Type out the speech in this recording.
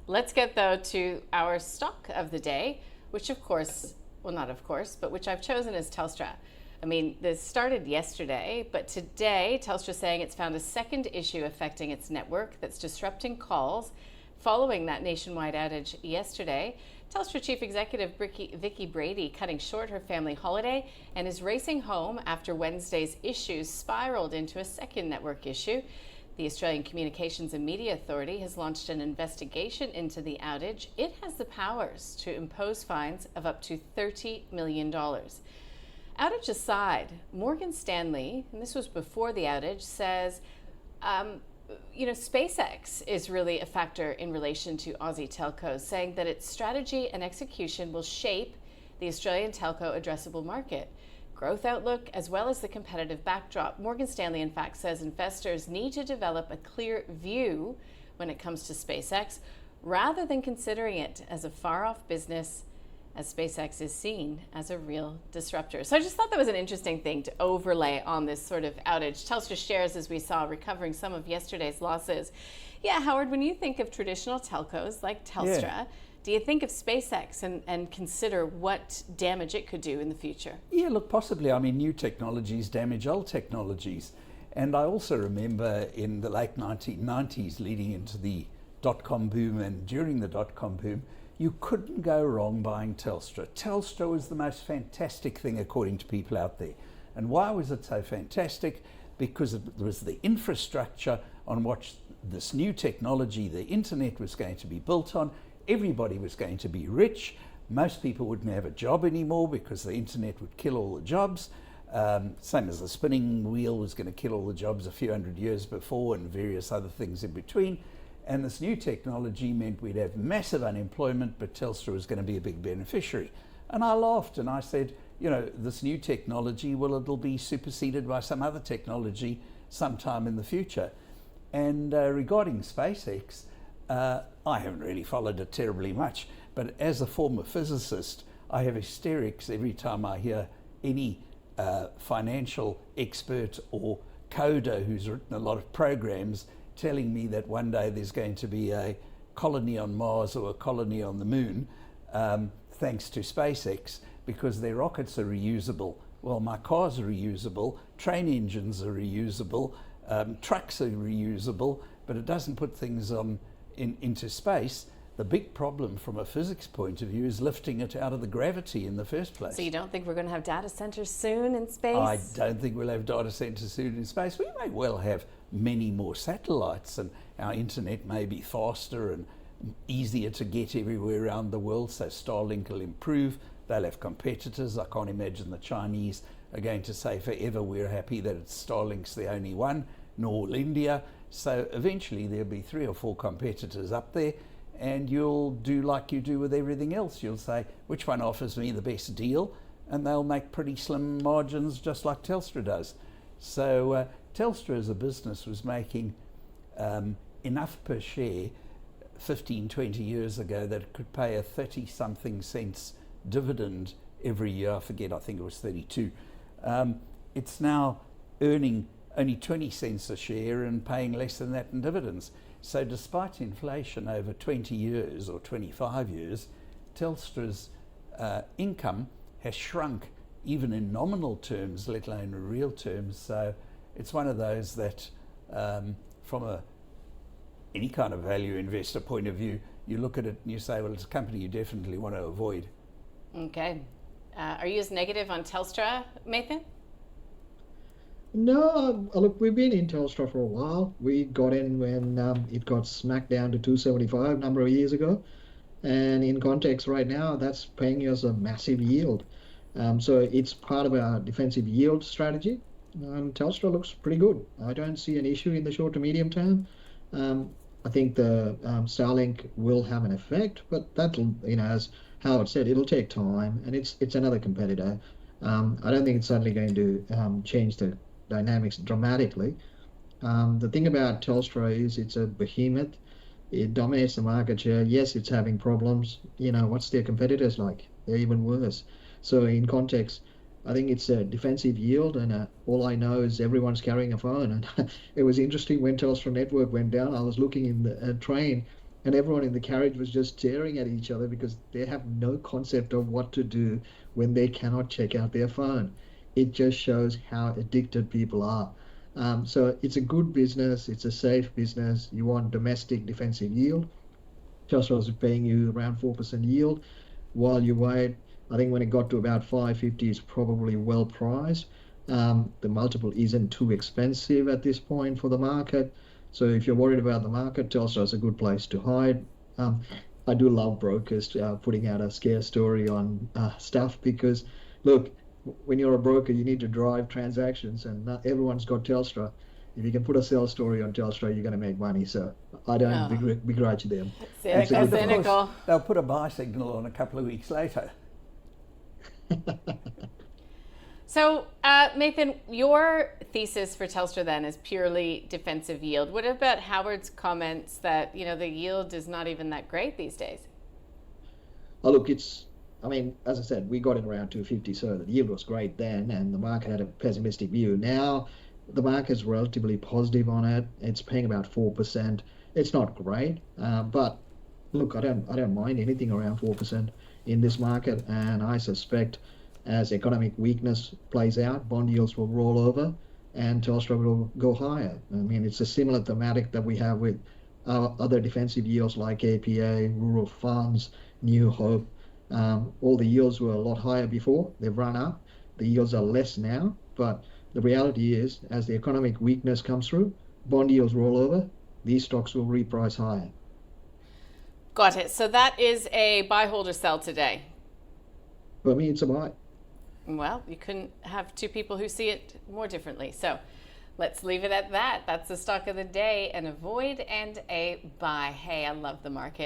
Let's get, though, to our stock of the day, which of course, well, not of course, but which I've chosen is Telstra. I mean, this started yesterday, but today Telstra saying it's found a second issue affecting its network that's disrupting calls following that nationwide outage yesterday. Telstra Chief Executive Vicky Brady cutting short her family holiday and is racing home after Wednesday's issues spiraled into a second network issue. The Australian Communications and Media Authority has launched an investigation into the outage. It has the powers to impose fines of up to $30 million. Outage aside, Morgan Stanley, and this was before the outage, says SpaceX is really a factor in relation to Aussie telcos, saying that its strategy and execution will shape the Australian telco addressable market, growth outlook, as well as the competitive backdrop. Morgan Stanley, in fact, says investors need to develop a clear view when it comes to SpaceX, rather than considering it as a far-off business, as SpaceX is seen as a real disruptor. So I just thought that was an interesting thing to overlay on this sort of outage. Telstra shares, as we saw, recovering some of yesterday's losses. Yeah, Howard, when you think of traditional telcos like Telstra, do you think of SpaceX and consider what damage it could do in the future? Yeah, look, possibly. I mean, new technologies damage old technologies. And I also remember in the late 1990s, leading into the dot-com boom and during the dot-com boom, you couldn't go wrong buying Telstra. Telstra was the most fantastic thing, according to people out there. And why was it so fantastic? Because it was the infrastructure on which this new technology, the internet, was going to be built on. Everybody was going to be rich. Most people wouldn't have a job anymore because the internet would kill all the jobs. Same as the spinning wheel was going to kill all the jobs a few hundred years before, and various other things in between. And this new technology meant we'd have massive unemployment, but Telstra was going to be a big beneficiary. And I laughed and I said, this new technology, it'll be superseded by some other technology sometime in the future. And regarding SpaceX, I haven't really followed it terribly much, but as a former physicist, I have hysterics every time I hear any financial expert or coder who's written a lot of programs telling me that one day there's going to be a colony on Mars or a colony on the moon, thanks to SpaceX, because their rockets are reusable. Well, my cars are reusable, train engines are reusable, trucks are reusable, but it doesn't put things into space. The big problem from a physics point of view is lifting it out of the gravity in the first place. So you don't think we're going to have data centers soon in space? I don't think we'll have data centers soon in space. We may well have many more satellites, and our internet may be faster and easier to get everywhere around the world, so Starlink will improve. They'll have competitors. I can't imagine the Chinese are going to say forever we're happy that Starlink's the only one, nor will India. So eventually there'll be 3 or 4 competitors up there, and you'll do like you do with everything else. You'll say, which one offers me the best deal? And they'll make pretty slim margins, just like Telstra does. So Telstra as a business was making enough per share 15, 20 years ago that it could pay a 30-something cents dividend every year. I think it was 32. It's now earning only 20 cents a share and paying less than that in dividends. So despite inflation over 20 years or 25 years, Telstra's income has shrunk even in nominal terms, let alone in real terms. So it's one of those that from any kind of value investor point of view, you look at it and you say, well, it's a company you definitely want to avoid. Okay. Are you as negative on Telstra, Mathan? No, look, we've been in Telstra for a while. We got in when it got smacked down to 275 a number of years ago. And in context right now, that's paying us a massive yield. So it's part of our defensive yield strategy. Telstra looks pretty good. I don't see an issue in the short to medium term. I think the Starlink will have an effect, but that'll, as Howard said, it'll take time, and it's another competitor. I don't think it's suddenly going to change the dynamics dramatically. The thing about Telstra is it's a behemoth. It dominates the market share. Yes, it's having problems. What's their competitors like? They're even worse. So in context, I think it's a defensive yield, and all I know is everyone's carrying a phone. And it was interesting when Telstra network went down. I was looking in the train, and everyone in the carriage was just staring at each other because they have no concept of what to do when they cannot check out their phone. It just shows how addicted people are. So it's a good business, it's a safe business. You want domestic defensive yield. Telstra was paying you around 4% yield while you wait. I think when it got to about 550, it's probably well priced. The multiple isn't too expensive at this point for the market. So if you're worried about the market, Telstra is a good place to hide. I do love brokers putting out a scare story on stuff because, look, when you're a broker, you need to drive transactions, and not everyone's got Telstra. If you can put a sales story on Telstra, you're going to make money. So I don't begrudge them. Cynical. They'll put a buy signal on a couple of weeks later. So, Mathan, your thesis for Telstra then is purely defensive yield. What about Howard's comments that, the yield is not even that great these days? Oh, look, as I said, we got in around 250, so the yield was great then, and the market had a pessimistic view. Now, the market's relatively positive on it. It's paying about 4%. It's not great, but look, I don't mind anything around 4% in this market, and I suspect as economic weakness plays out, bond yields will roll over and Telstra will go higher. It's a similar thematic that we have with our other defensive yields like APA, Rural Funds, New Hope. All the yields were a lot higher before. They've run up. The yields are less now, but the reality is, as the economic weakness comes through, bond yields roll over, these stocks will reprice higher. Got it. So that is a buy, hold, or sell today. For me, it's a buy. Well, you couldn't have two people who see it more differently. So let's leave it at that. That's the stock of the day, an avoid and a buy. Hey, I love the market.